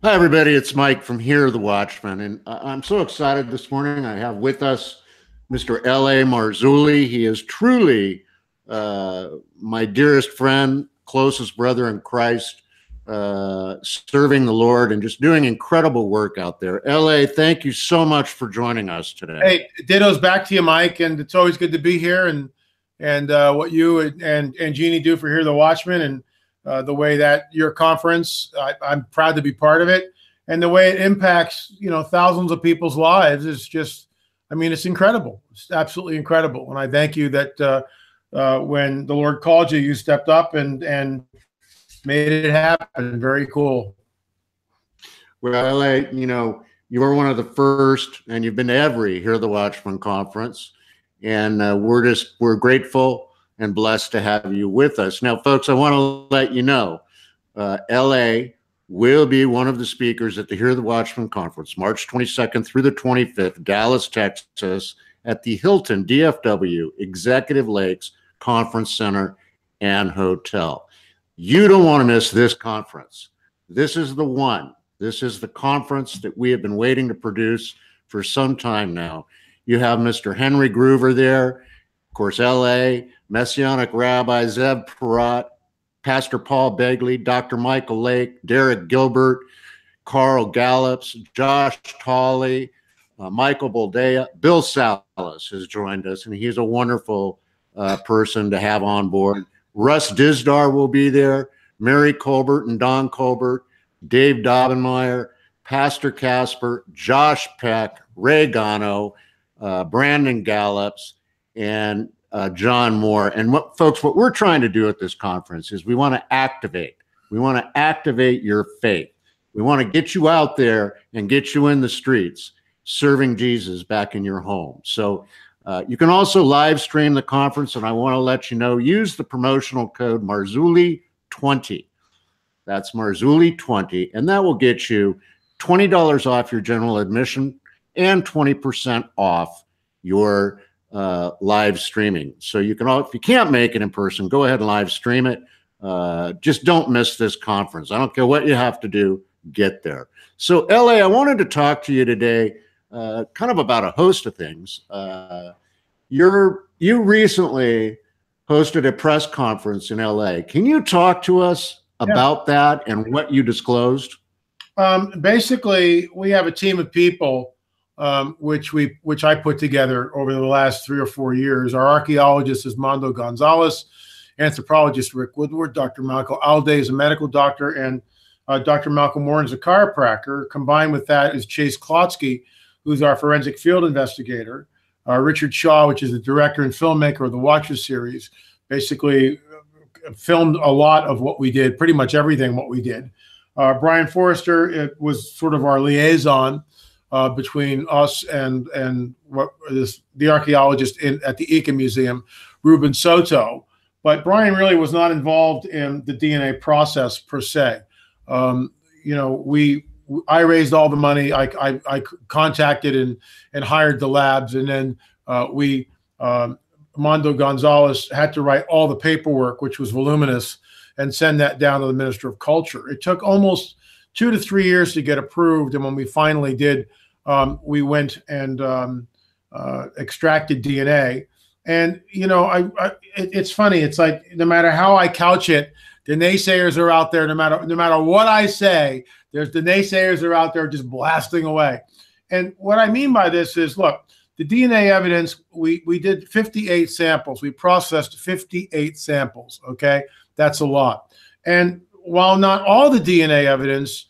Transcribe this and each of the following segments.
Hi, everybody. It's Mike from Here, the Watchmen. And I'm so excited this morning. I have with us Mr. L.A. Marzulli. He is truly my dearest friend, closest brother in Christ, serving the Lord and just doing incredible work out there. L.A., thank you so much for joining us today. Hey, ditto's back to you, Mike. And it's always good to be here. And what you and Jeannie do for Here, the Watchmen, and the way that your conference, I'm proud to be part of it, and the way it impacts, thousands of people's lives is just, it's incredible. It's absolutely incredible. And I thank you that when the Lord called you, you stepped up and made it happen. Very cool. Well, LA, you were one of the first, and you've been to every Hear the Watchman conference, and we're grateful and blessed to have you with us. Now, folks, I want to let you know, LA will be one of the speakers at the Hear the Watchman conference, March 22nd through the 25th, Dallas, Texas, at the Hilton DFW Executive Lakes Conference Center and Hotel. You don't want to miss this conference. This is the one. This is the conference that we have been waiting to produce for some time now. You have Mr. Henry Groover there, of course, L.A., Messianic Rabbi Zev Porat, Pastor Paul Begley, Dr. Michael Lake, Derek Gilbert, Carl Gallups, Josh Tolley, Michael Boldea. Bill Salas has joined us, and he's a wonderful person to have on board. Russ Dizdar will be there, Mary Colbert and Don Colbert, Dave Dobbenmeyer, Pastor Casper, Josh Peck, Ray Gano, Brandon Gallups, and John Moore. And what we're trying to do at this conference is we want to activate. We want to activate your faith. We want to get you out there and get you in the streets, serving Jesus back in your home. So you can also live stream the conference, and I want to let you know, use the promotional code Marzulli20. That's Marzulli20, and that will get you $20 off your general admission and 20% off your live streaming. So you can, if you can't make it in person, go ahead and live stream it. Just don't miss this conference. I don't care what you have to do, get there. So LA, I wanted to talk to you today kind of about a host of things. You recently hosted a press conference in LA. Can you talk to us about that and what you disclosed? Basically, we have a team of people which I put together over the last 3 or 4 years. Our archaeologist is Mondo Gonzalez, anthropologist Rick Woodward, Dr. Malcolm Alday is a medical doctor, and Dr. Malcolm Warren is a chiropractor. Combined with that is Chase Klotsky, who's our forensic field investigator. Richard Shaw, which is the director and filmmaker of the Watcher series, basically filmed a lot of what we did, pretty much everything what we did. Brian Forrester, it was sort of our liaison between us and the archaeologist at the Ica Museum, Ruben Soto. But Brian really was not involved in the DNA process per se. I raised all the money. I contacted and hired the labs, and then Mondo Gonzalez had to write all the paperwork, which was voluminous, and send that down to the Minister of Culture. It took almost 2 to 3 years to get approved, and when we finally did, we went and extracted DNA. And it's funny. It's like no matter how I couch it, the naysayers are out there. No matter what I say, the naysayers are out there just blasting away. And what I mean by this is, look, the DNA evidence. We did 58 samples. We processed 58 samples. Okay, that's a lot. And while not all the DNA evidence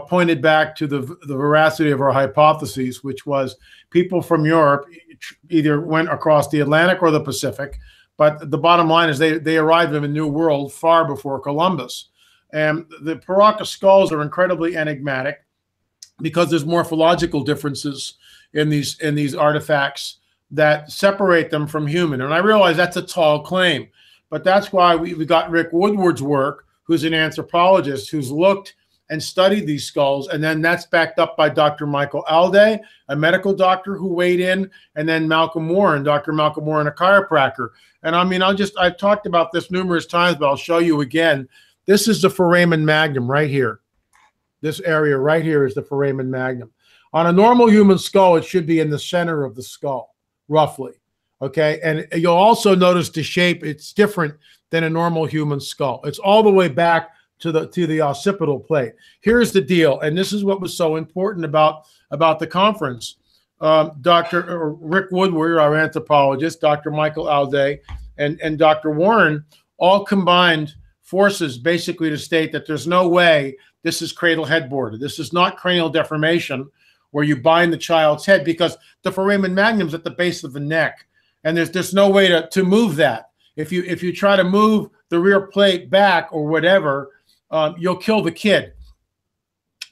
pointed back to the veracity of our hypotheses, which was people from Europe either went across the Atlantic or the Pacific, but the bottom line is they arrived in a new world far before Columbus. And the Paracas skulls are incredibly enigmatic because there's morphological differences in these artifacts that separate them from human. And I realize that's a tall claim, but that's why we got Rick Woodward's work, who's an anthropologist who's looked and studied these skulls, and then that's backed up by Dr. Michael Alday, a medical doctor who weighed in, and then Malcolm Warren, Dr. Malcolm Warren, a chiropractor. And I've talked about this numerous times, but I'll show you again. This is the Foramen Magnum right here. This area right here is the foramen magnum. On a normal human skull, it should be in the center of the skull, roughly. Okay, and you'll also notice the shape, it's different than a normal human skull. It's all the way back to the occipital plate. Here's the deal, and this is what was so important about the conference. Dr. Rick Woodward, our anthropologist, Dr. Michael Alday, and Dr. Warren all combined forces basically to state that there's no way this is cradle headboard. This is not cranial deformation where you bind the child's head, because the foramen magnum's at the base of the neck, and there's no way to move that. If you try to move the rear plate back or whatever, you'll kill the kid.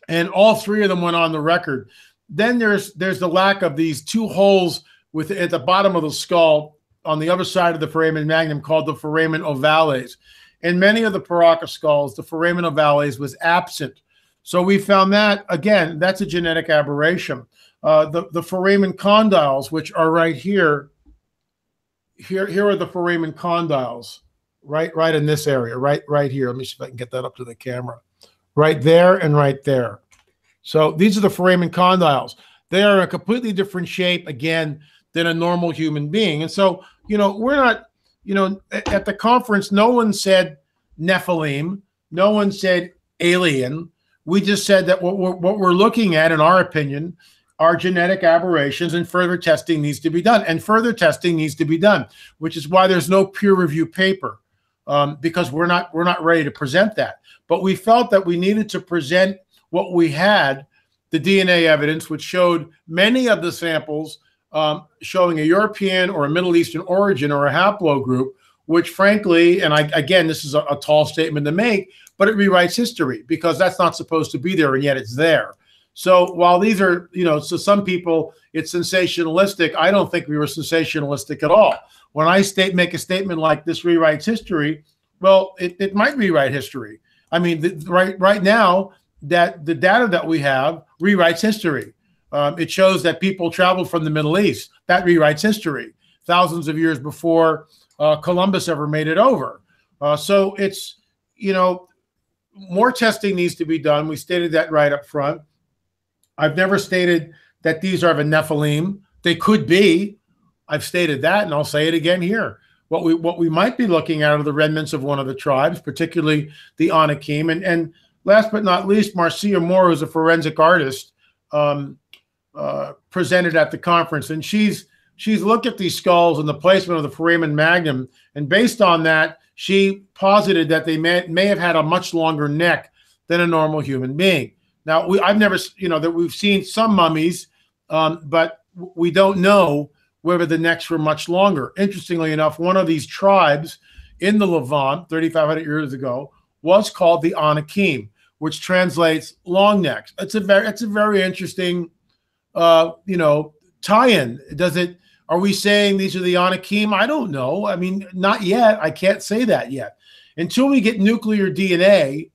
And all three of them went on the record. Then there's the lack of these two holes at the bottom of the skull on the other side of the foramen magnum called the Foramen Ovales. In many of the Paracca skulls, the Foramen Ovales was absent. So we found that, again, that's a genetic aberration. The Foramen Condyles, which are right here, here are the Foramen Condyles, right in this area, right here. Let me see if I can get that up to the camera. Right there and right there. So these are the Foramen Condyles. They are a completely different shape, again, than a normal human being. And so, we're not, at the conference, no one said Nephilim. No one said alien. We just said that what we're looking at, in our opinion, are genetic aberrations, and further testing needs to be done. And further testing needs to be done, which is why there's no peer review paper, because we're not ready to present that. But we felt that we needed to present what we had, the DNA evidence, which showed many of the samples showing a European or a Middle Eastern origin or a haplogroup, which frankly, and again, this is a tall statement to make, but it rewrites history, because that's not supposed to be there, and yet it's there. So while these are, so some people, it's sensationalistic. I don't think we were sensationalistic at all. When I make a statement like this rewrites history, well, it might rewrite history. I mean, right now, that the data that we have rewrites history. It shows that people traveled from the Middle East. That rewrites history thousands of years before Columbus ever made it over. So it's, more testing needs to be done. We stated that right up front. I've never stated that these are of a Nephilim. They could be. I've stated that, and I'll say it again here. What we might be looking at are the remnants of one of the tribes, particularly the Anakim. And last but not least, Marcia Moore, who's a forensic artist, presented at the conference, and she's looked at these skulls and the placement of the Foramen Magnum, and based on that, she posited that they may have had a much longer neck than a normal human being. Now, I've never, that we've seen some mummies, but we don't know whether the necks were much longer. Interestingly enough, one of these tribes in the Levant 3,500 years ago was called the Anakim, which translates long necks. It's a very interesting, tie-in. Are we saying these are the Anakim? I don't know. I mean, not yet. I can't say that yet. Until we get nuclear DNA,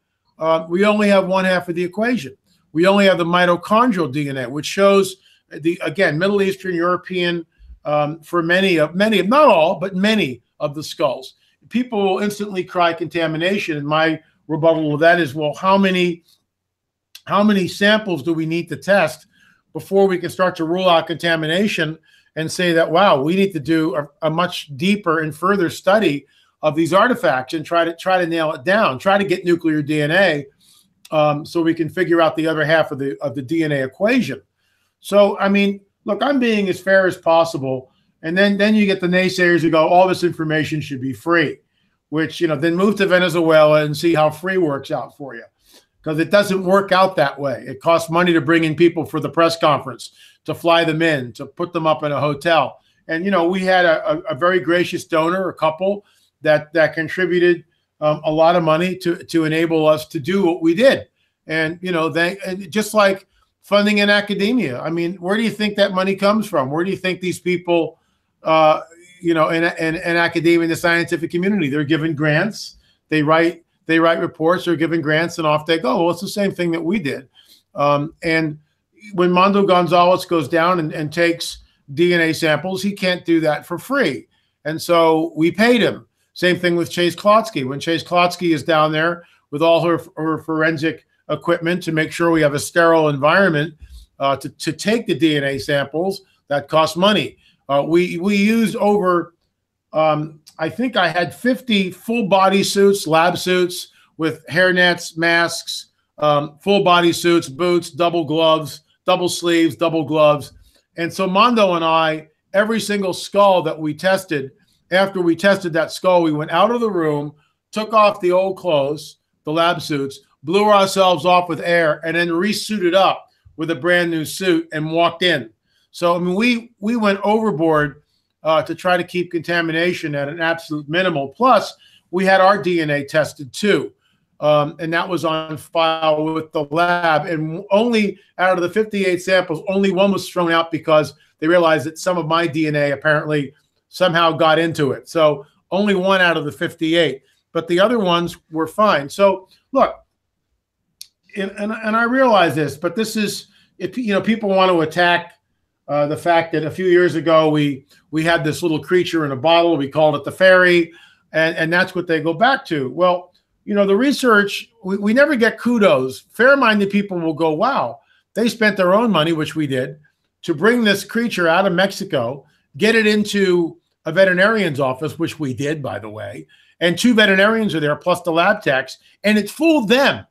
we only have one half of the equation. We only have the mitochondrial DNA, which shows again, Middle Eastern, European, for many, not all, but many of the skulls. People will instantly cry contamination. And my rebuttal to that is, well, how many samples do we need to test before we can start to rule out contamination and say that, wow, we need to do a much deeper and further study of these artifacts and try to nail it down, try to get nuclear DNA, so we can figure out the other half of the DNA equation. So, I mean, look, I'm being as fair as possible. And then you get the naysayers who go, all this information should be free, which, then move to Venezuela and see how free works out for you. Because it doesn't work out that way. It costs money to bring in people for the press conference, to fly them in, to put them up in a hotel. And, we had a very gracious donor, a couple, that contributed a lot of money to enable us to do what we did. And, and just like funding in academia, I mean, where do you think that money comes from? Where do you think these people, in academia, in the scientific community, they're given grants, they write reports, they're given grants, and off they go. Well, it's the same thing that we did. And when Mondo Gonzalez goes down and takes DNA samples, he can't do that for free. And so we paid him. Same thing with Chase Klotsky. When Chase Klotsky is down there with all her forensic equipment to make sure we have a sterile environment to take the DNA samples. That costs money. We used over, I think I had 50 full body suits, lab suits with hairnets, masks, full body suits, boots, double gloves, double sleeves, double gloves. And so Mondo and I, every single skull that we tested, after we tested that skull, we went out of the room, took off the old clothes, the lab suits, blew ourselves off with air, and then resuited up with a brand new suit and walked in. So, I mean, we went overboard to try to keep contamination at an absolute minimal. Plus, we had our DNA tested too. And that was on file with the lab. And only out of the 58 samples, only one was thrown out because they realized that some of my DNA apparently somehow got into it. So only one out of the 58. But the other ones were fine. So look, and I realize this, but this is, if you know, people want to attack the fact that a few years ago we had this little creature in a bottle. We called it the fairy, and that's what they go back to. Well, you know, the research, we never get kudos. Fair-minded people will go, wow, they spent their own money, which we did, to bring this creature out of Mexico, get it into a veterinarian's office, which we did, by the way, and 2 veterinarians are there, plus the lab techs, and it fooled them.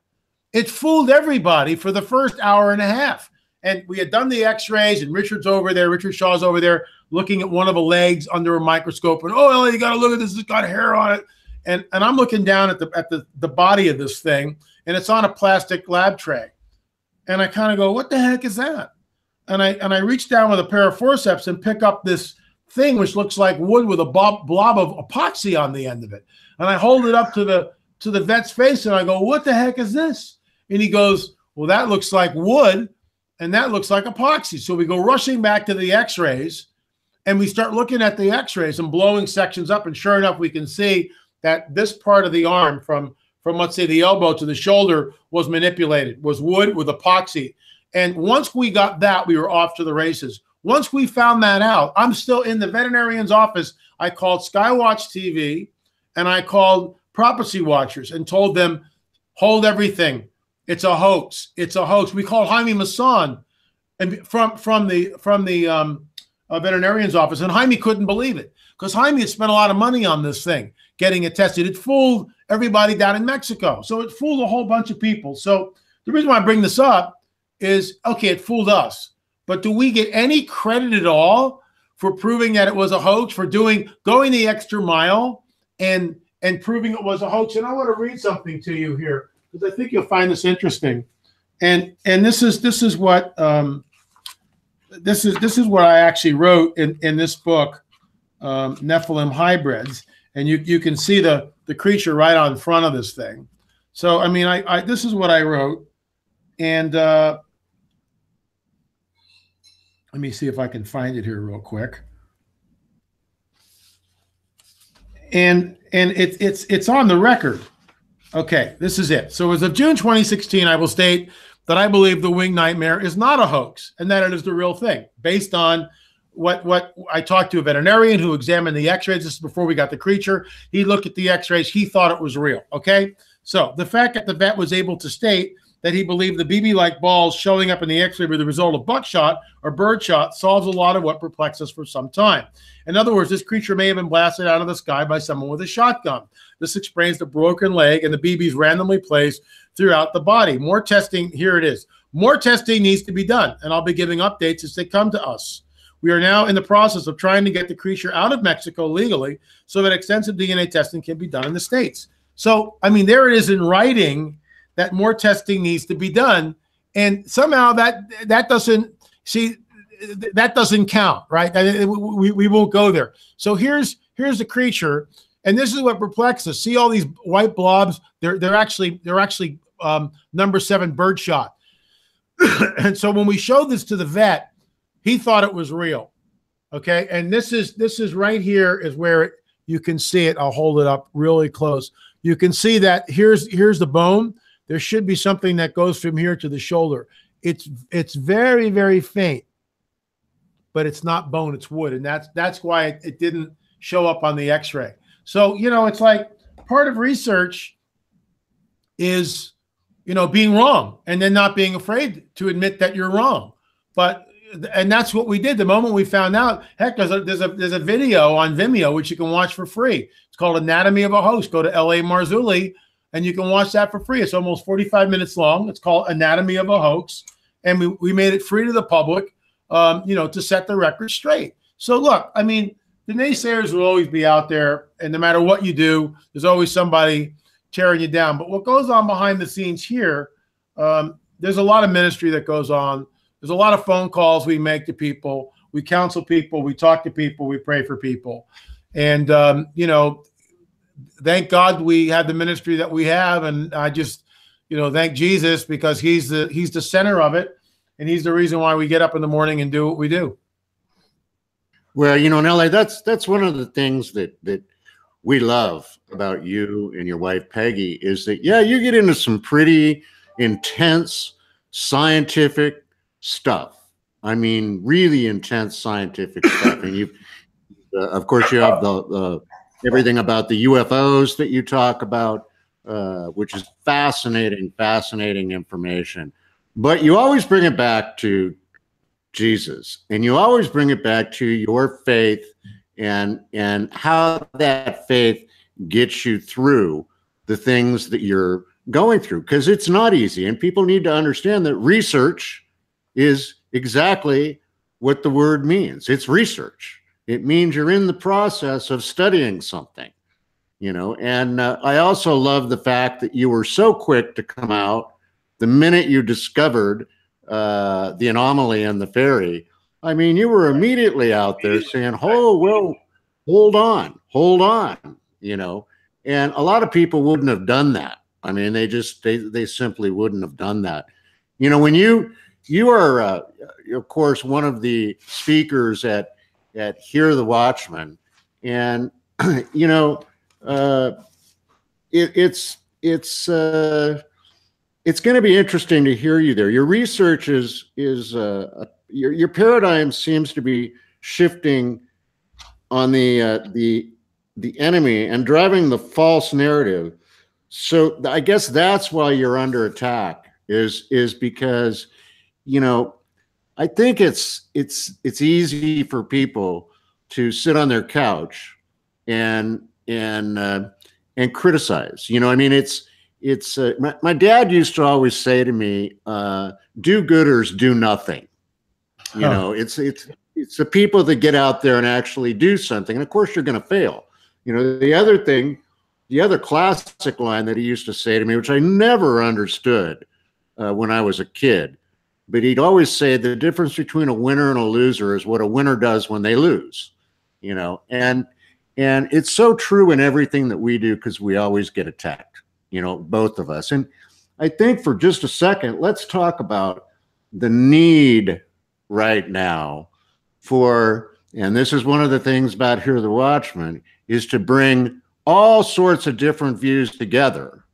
It fooled everybody for the first hour and a half. And we had done the x-rays, and Richard's over there, Richard Shaw's over there, looking at one of the legs under a microscope, and, oh, Ellie, you got to look at this, it's got hair on it. And I'm looking down at the body of this thing, and it's on a plastic lab tray. And I kind of go, what the heck is that? And I reach down with a pair of forceps and pick up this thing which looks like wood with a blob of epoxy on the end of it. And I hold it up to the vet's face, and I go, what the heck is this? And he goes, well, that looks like wood, and that looks like epoxy. So we go rushing back to the x-rays, and we start looking at the x-rays and blowing sections up, and sure enough, we can see that this part of the arm from let's say the elbow to the shoulder was manipulated, was wood with epoxy. And once we got that, we were off to the races. Once we found that out, I'm still in the veterinarian's office. I called Skywatch TV and I called Prophecy Watchers and told them, hold everything. It's a hoax. It's a hoax. We called Jaime Masson and from the veterinarian's office, and Jaime couldn't believe it because Jaime had spent a lot of money on this thing, getting it tested. It fooled everybody down in Mexico. So it fooled a whole bunch of people. So the reason why I bring this up is, okay, it fooled us, but do we get any credit at all for proving that it was a hoax, for going the extra mile and proving it was a hoax? And I want to read something to you here because I think you'll find this interesting. And this is what this is what I actually wrote in this book, Nephilim Hybrids, and you can see the creature right on front of this thing. So I mean, I this is what I wrote, and let me see if I can find it here real quick. And it's on the record. Okay, this is it. So as of June 2016, I will state that I believe the winged nightmare is not a hoax and that it is the real thing, based on what I talked to a veterinarian who examined the x-rays. This is before we got the creature. He looked at the x-rays. He thought it was real, okay? So the fact that the vet was able to state that he believed the BB-like balls showing up in the x-ray were the result of buckshot or birdshot solves a lot of what perplexed us for some time. In other words, this creature may have been blasted out of the sky by someone with a shotgun. This explains the broken leg and the BBs randomly placed throughout the body. More testing, here it is. More testing needs to be done, and I'll be giving updates as they come to us. We are now in the process of trying to get the creature out of Mexico legally so that extensive DNA testing can be done in the States. So, I mean, there it is in writing that more testing needs to be done. And somehow that doesn't, see, that doesn't count, right? We won't go there. So here's the creature, and this is what perplexes us. See all these white blobs? They're actually number 7 birdshot. And so when we showed this to the vet, he thought it was real. Okay, and this is right here is where you can see it. I'll hold it up really close. You can see that here's the bone. There should be something that goes from here to the shoulder. It's very, very faint, but it's not bone, it's wood. And that's why it didn't show up on the x-ray. So, you know, it's like part of research is being wrong and then not being afraid to admit that you're wrong. And that's what we did. The moment we found out, heck, there's a video on Vimeo which you can watch for free. It's called Anatomy of a Hoax. Go to LA Marzulli and you can watch that for free. It's almost 45 minutes long. It's called Anatomy of a Hoax. And we made it free to the public, to set the record straight. So look, I mean, the naysayers will always be out there, and no matter what you do, there's always somebody tearing you down. But what goes on behind the scenes here, there's a lot of ministry that goes on. There's a lot of phone calls we make to people. We counsel people. We talk to people. We pray for people. And, thank God we have the ministry that we have. And I just, thank Jesus, because he's the center of it. And he's the reason why we get up in the morning and do what we do. Well, in LA, that's one of the things that we love about you and your wife, Peggy, is that, yeah, you get into some pretty intense scientific stuff. I mean, really intense scientific stuff. And you, of course, you have the everything about the UFOs that you talk about, which is fascinating information. But you always bring it back to Jesus, and you always bring it back to your faith and how that faith gets you through the things that you're going through, because it's not easy. And people need to understand that research is exactly what the word means. It's research. It means you're in the process of studying something, and I also love the fact that you were so quick to come out the minute you discovered the anomaly in the ferry. I mean, you were immediately out there saying, "Oh, well, hold on," and a lot of people wouldn't have done that. I mean, they simply wouldn't have done that. When you are, of course, one of the speakers at Hear the Watchmen, and it's going to be interesting to hear you there. Your research your paradigm seems to be shifting on the enemy and driving the false narrative. So I guess that's why you're under attack, is because, I think it's easy for people to sit on their couch and criticize. I mean, it's my dad used to always say to me, do-gooders do nothing. It's the people that get out there and actually do something. And of course you're going to fail. The other classic line that he used to say to me, which I never understood when I was a kid, but he'd always say the difference between a winner and a loser is what a winner does when they lose, and it's so true in everything that we do, because we always get attacked, both of us. And I think for just a second, let's talk about the need right now and this is one of the things about Hear the Watchmen, is to bring all sorts of different views together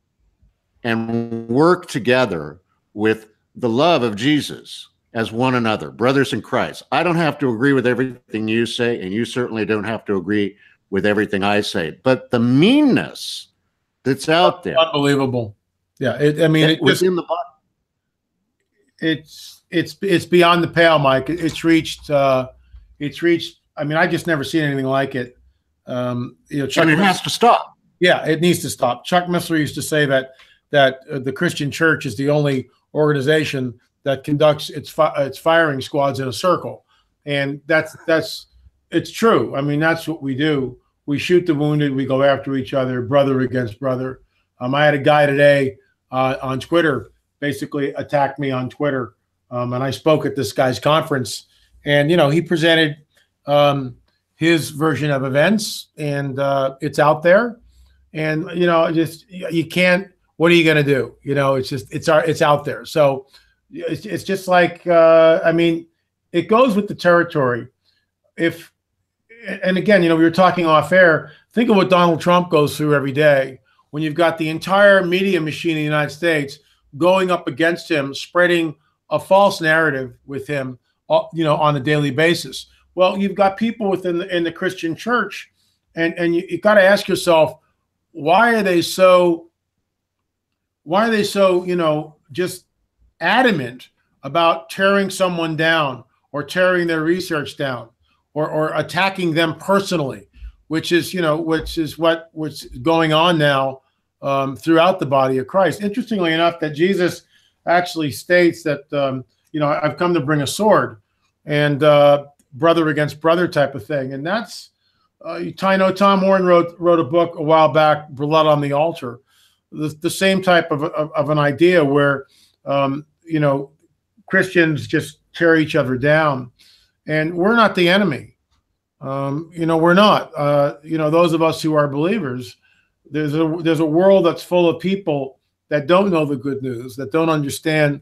and work together with the love of Jesus as one another, brothers in Christ. I don't have to agree with everything you say, and you certainly don't have to agree with everything I say, but the meanness that's out there, unbelievable. Yeah, within the body, it's beyond the pale, Mike. It's reached. I mean, I just never seen anything like it. And it has to stop. Yeah, it needs to stop. Chuck Missler used to say that the Christian church is the only organization that conducts its firing squads in a circle, and it's true. I mean, that's what we do. We shoot the wounded. We go after each other, brother against brother. I had a guy today on Twitter basically attacked me on Twitter, and I spoke at this guy's conference, and he presented his version of events, and it's out there, and you can't. What are you going to do? It's out there. So it's just like I mean, it goes with the territory. And again, we were talking off air. Think of what Donald Trump goes through every day, when you've got the entire media machine in the United States going up against him, spreading a false narrative with him, on a daily basis. Well, you've got people in the Christian church, and you got to ask yourself, why are they so why are they so, just adamant about tearing someone down or tearing their research down or attacking them personally, which is what's going on now throughout the body of Christ. Interestingly enough, that Jesus actually states that, I've come to bring a sword, and brother against brother type of thing. And that's, I know Tom Horn wrote a book a while back, Blood on the Altar, the same type of an idea where, Christians just tear each other down, and we're not the enemy. We're not, those of us who are believers, there's a world that's full of people that don't know the good news, that don't understand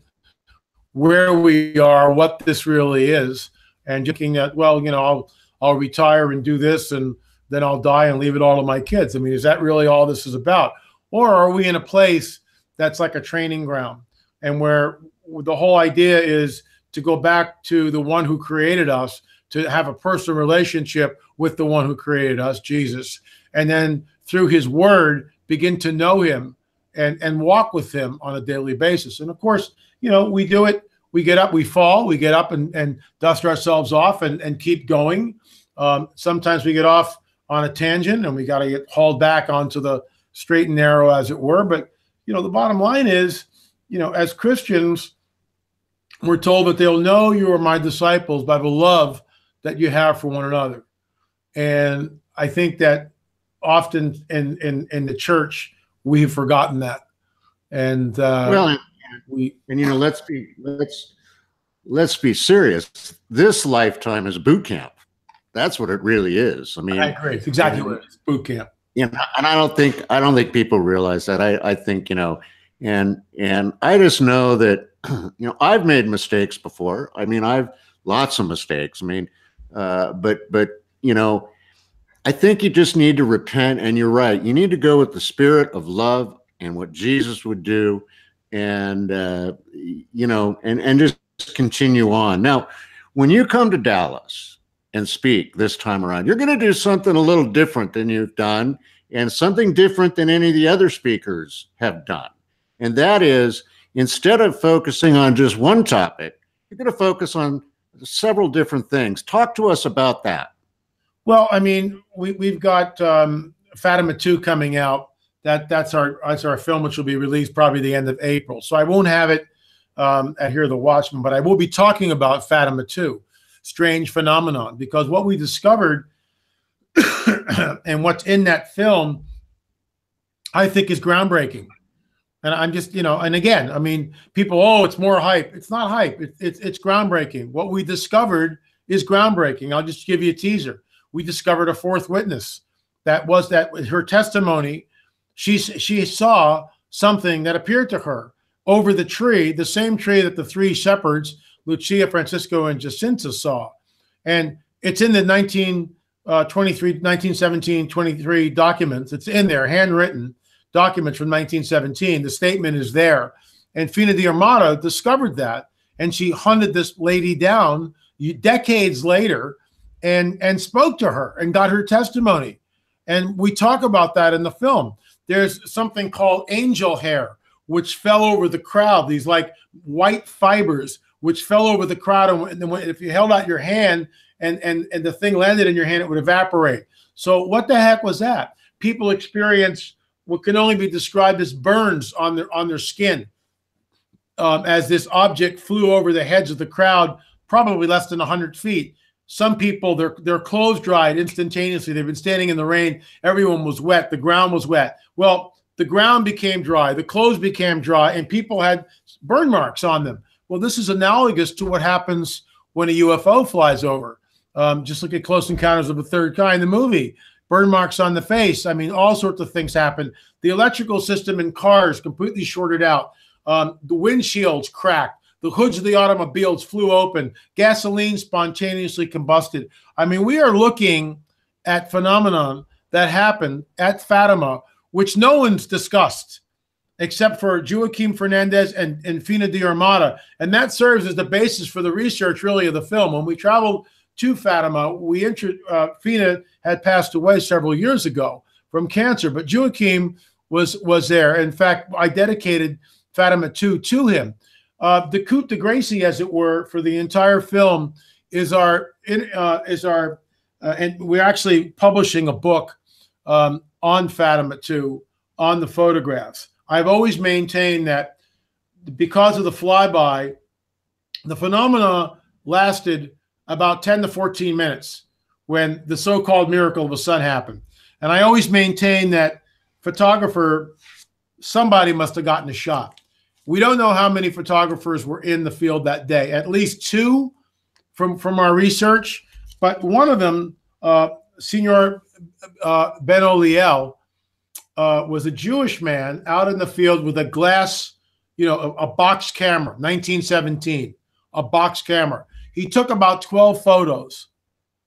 where we are, what this really is, and looking at, well, I'll retire and do this, and then I'll die and leave it all to my kids. I mean, is that really all this is about? Or are we in a place that's like a training ground, and where the whole idea is to go back to the one who created us, to have a personal relationship with the one who created us, Jesus, and then through his word, begin to know him and walk with him on a daily basis. And of course, we do it. We get up, we fall, we get up and dust ourselves off and keep going. Sometimes we get off on a tangent and we got to get hauled back onto the straight and narrow, as it were. But, the bottom line is, as Christians, we're told that they'll know you are my disciples by the love that you have for one another. And I think that often in the church, we've forgotten that. And let's be serious. This lifetime is boot camp. That's what it really is. I mean, I agree. It's exactly what it is. Boot camp. And I don't think people realize that. I think, and I just know that, I've made mistakes before. I mean, I've lots of mistakes. I mean, but I think you just need to repent, and you're right. You need to go with the spirit of love and what Jesus would do, and and just continue on. Now, when you come to Dallas and speak this time around, you're going to do something a little different than you've done, and something different than any of the other speakers have done. And that is, instead of focusing on just one topic, you're going to focus on several different things. Talk to us about that. Well, I mean, we've got Fatima 2 coming out. That's our film, which will be released probably the end of April. So I won't have it at Here the Watchmen, but I will be talking about Fatima 2, Strange Phenomenon, because what we discovered and what's in that film, I think, is groundbreaking. And I'm just, and again, I mean, people, it's more hype. It's not hype. It's groundbreaking. What we discovered is groundbreaking. I'll just give you a teaser. We discovered a fourth witness. That her testimony, she saw something that appeared to her over the tree, the same tree that the three shepherds, Lucia, Francisco, and Jacinta, saw. And it's in the 1917-23 documents. It's in there, handwritten documents from 1917. The statement is there. And Fina di Armata discovered that, and she hunted this lady down decades later and spoke to her and got her testimony. And we talk about that in the film. There's something called angel hair, which fell over the crowd, these like white fibers, which fell over the crowd. And then if you held out your hand and the thing landed in your hand, it would evaporate. So what the heck was that? People experience what can only be described as burns on their skin as this object flew over the heads of the crowd, probably less than 100 feet. Some people, their clothes dried instantaneously. They've been standing in the rain. Everyone was wet. The ground was wet. Well, the ground became dry. The clothes became dry, and people had burn marks on them. Well, this is analogous to what happens when a UFO flies over. Just look at Close Encounters of the Third Kind, the movie. Burn marks on the face. I mean, all sorts of things happen. The electrical system in cars completely shorted out. The windshields cracked. The hoods of the automobiles flew open. Gasoline spontaneously combusted. I mean, we are looking at phenomenon that happened at Fatima, which no one's discussed except for Joaquim Fernandez and Fina di Armata. And that serves as the basis for the research, really, of the film. When we traveled to Fatima, Fina had passed away several years ago from cancer, but Joaquim was there. In fact, I dedicated Fatima 2 to him. The coup de grace, as it were, for the entire film is and we're actually publishing a book on Fatima 2, on the photographs. I've always maintained that because of the flyby, the phenomena lasted about 10 to 14 minutes when the so-called miracle of the sun happened. And I always maintain that photographer, somebody must have gotten a shot. We don't know how many photographers were in the field that day, at least 2 from our research, but one of them, Senor Ben Oliel, was a Jewish man out in the field with a glass, a box camera, 1917, a box camera. He took about 12 photos.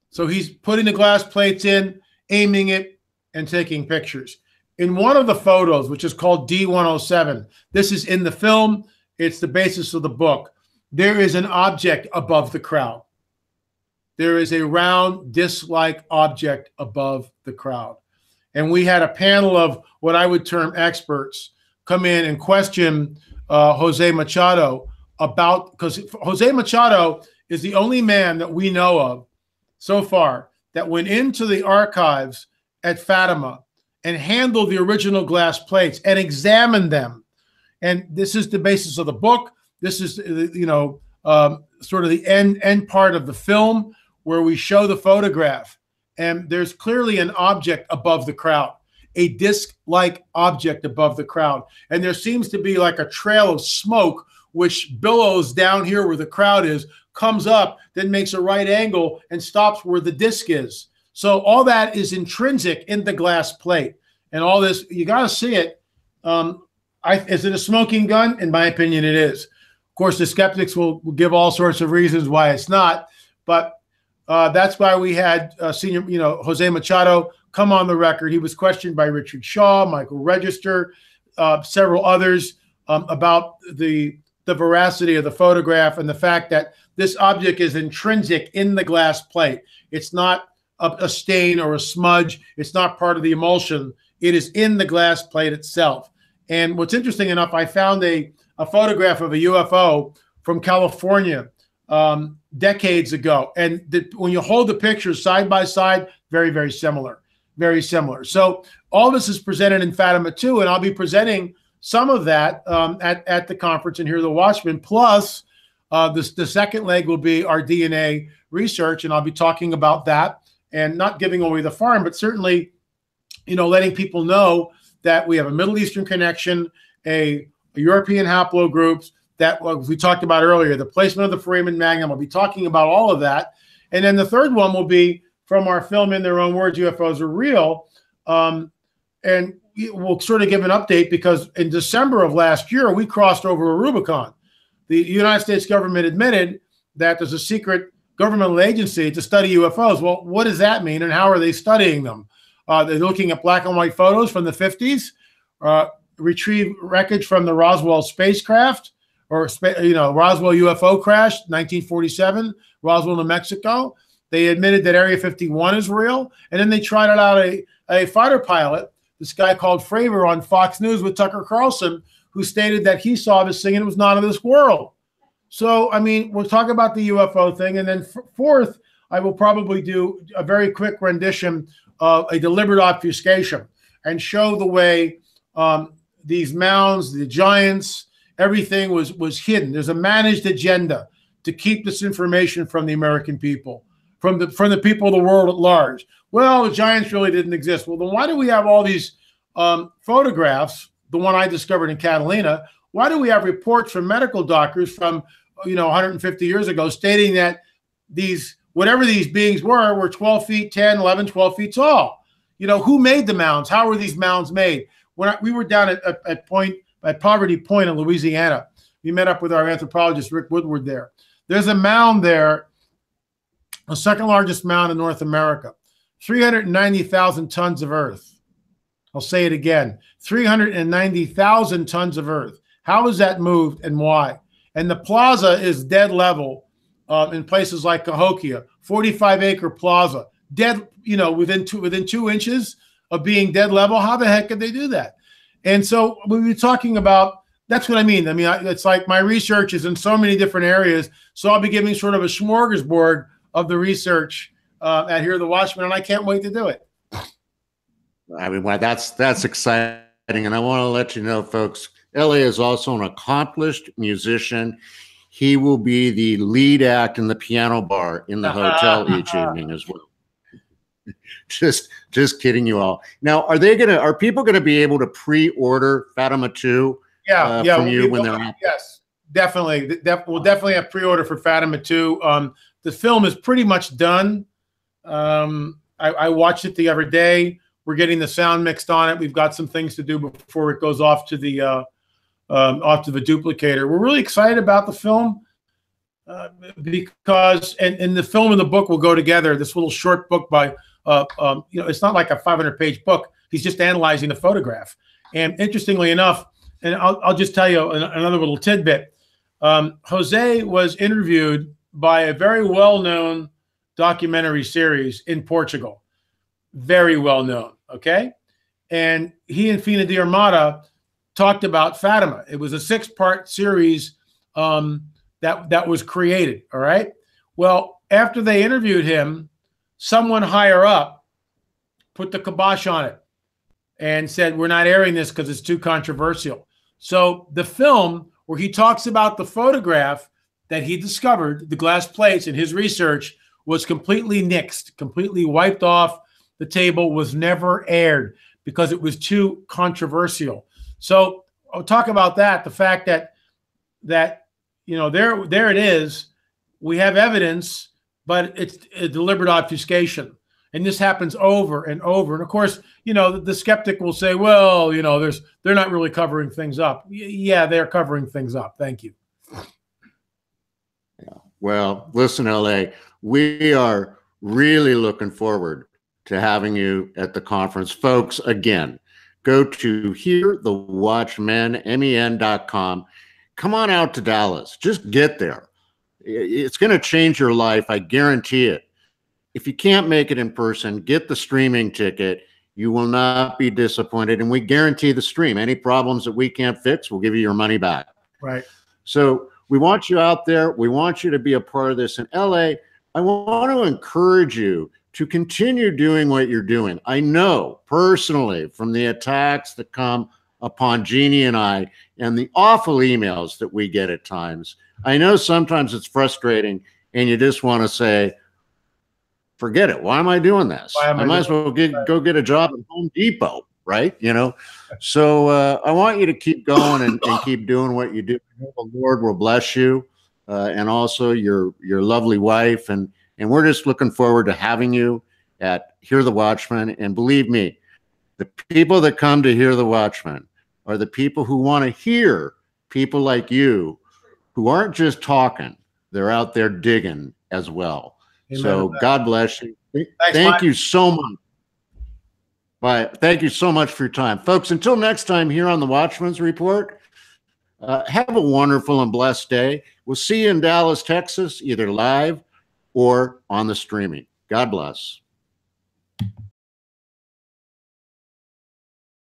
So he's putting the glass plates in, aiming it, and taking pictures. In one of the photos, which is called D107, this is in the film, it's the basis of the book, there is an object above the crowd. There is a round disc-like object above the crowd. And we had a panel of what I would term experts come in and question Jose Machado about, because Jose Machado is the only man that we know of so far that went into the archives at Fatima and handled the original glass plates and examined them. And this is the basis of the book. This is, sort of the end part of the film where we show the photograph. And there's clearly an object above the crowd, a disc-like object above the crowd. And there seems to be like a trail of smoke which billows down here where the crowd is, comes up, then makes a right angle and stops where the disc is. So all that is intrinsic in the glass plate. And all this, you got to see it. Is it a smoking gun? In my opinion, it is. Of course, the skeptics will give all sorts of reasons why it's not. But that's why we had Jose Machado come on the record. He was questioned by Richard Shaw, Michael Register, several others about the veracity of the photograph and the fact that this object is intrinsic in the glass plate. It's not a stain or a smudge. It's not part of the emulsion. It is in the glass plate itself. And what's interesting enough, I found a photograph of a UFO from California decades ago. And when you hold the pictures side by side, very, very similar. Very similar. So all this is presented in Fatima 2, and I'll be presenting some of that at the conference and here the Watchmen. Plus, the second leg will be our DNA research, and I'll be talking about that and not giving away the farm, but certainly, letting people know that we have a Middle Eastern connection, a European haplogroups, that we talked about earlier, the placement of the Foramen Magnum. I'll be talking about all of that. And then the third one will be from our film, In Their Own Words, UFOs Are Real. And we'll sort of give an update because in December of last year, we crossed over a Rubicon. The United States government admitted that there's a secret governmental agency to study UFOs. Well, what does that mean and how are they studying them? They're looking at black and white photos from the 50s, retrieve wreckage from the Roswell spacecraft, or Roswell UFO crash, 1947, Roswell, New Mexico. They admitted that Area 51 is real, and then they tried it out a fighter pilot, this guy called Fravor on Fox News with Tucker Carlson, who stated that he saw this thing and it was not of this world. So, I mean, we'll talk about the UFO thing, and then fourth, I will probably do a very quick rendition of a deliberate obfuscation and show the way these mounds, the giants, everything was hidden. There's a managed agenda to keep this information from the American people, from the people of the world at large. Well, the giants really didn't exist. Well, then why do we have all these photographs, the one I discovered in Catalina? Why do we have reports from medical doctors from 150 years ago stating that whatever these beings were 12 feet, 10, 11, 12 feet tall? Who made the mounds? How were these mounds made? When we were down at Poverty Point in Louisiana, we met up with our anthropologist, Rick Woodward there. There's a mound there, the second largest mound in North America, 390,000 tons of earth. I'll say it again, 390,000 tons of earth. How is that moved and why? And the plaza is dead level in places like Cahokia, 45-acre plaza, dead, within 2 inches of being dead level. How the heck could they do that? And so we'll be talking about, that's what I mean. I mean, it's like my research is in so many different areas. So I'll be giving sort of a smorgasbord of the research at Hear the Watchmen, and I can't wait to do it. I mean, well, that's exciting. And I want to let you know, folks, LA is also an accomplished musician. He will be the lead act in the piano bar in the hotel each evening as well. Just kidding you all. Now, are people gonna be able to pre-order Fatima 2 from you when they're out? Yes, definitely. We'll definitely have pre-order for Fatima 2. The film is pretty much done. I watched it the other day. We're getting the sound mixed on it. We've got some things to do before it goes off to the duplicator. We're really excited about the film because and the film and the book will go together. This little short book by it's not like a 500-page book. He's just analyzing the photograph. And interestingly enough, and I'll just tell you another little tidbit. Jose was interviewed by a very well-known documentary series in Portugal. Very well known, okay? And he and Fina de Armada talked about Fatima. It was a 6-part series that was created, all right? Well, after they interviewed him, someone higher up put the kibosh on it and said, we're not airing this because it's too controversial. So the film where he talks about the photograph that he discovered, the glass plates in his research, was completely nixed, completely wiped off the table, was never aired because it was too controversial. So I'll talk about that, the fact that there it is. We have evidence, but it's a deliberate obfuscation. And this happens over and over. And of course, the skeptic will say, well, they're not really covering things up. Yeah, they're covering things up. Thank you. Yeah. Well, listen, LA, we are really looking forward to having you at the conference. Folks, again, go to hearthewatchmen.com. Come on out to Dallas. Just get there. It's going to change your life. I guarantee it. If you can't make it in person, get the streaming ticket. You will not be disappointed. And we guarantee the stream. Any problems that we can't fix, we'll give you your money back. Right. So we want you out there. We want you to be a part of this. In LA, I want to encourage you to continue doing what you're doing. I know personally from the attacks that come upon Jeannie and I and the awful emails that we get at times, I know sometimes it's frustrating and you just want to say, forget it. Why am I doing this? I might as well go get a job at Home Depot, right? So I want you to keep going and keep doing what you do. The Lord will bless you and also your lovely wife. And we're just looking forward to having you at Hear the Watchmen. And believe me, the people that come to Hear the Watchmen are the people who want to hear people like you who aren't just talking. They're out there digging as well. Amen. So God bless you. Thank you so much. Bye. Thank you so much for your time. Folks, until next time here on the Watchman's Report, have a wonderful and blessed day. We'll see you in Dallas, Texas, either live or on the streaming. God bless.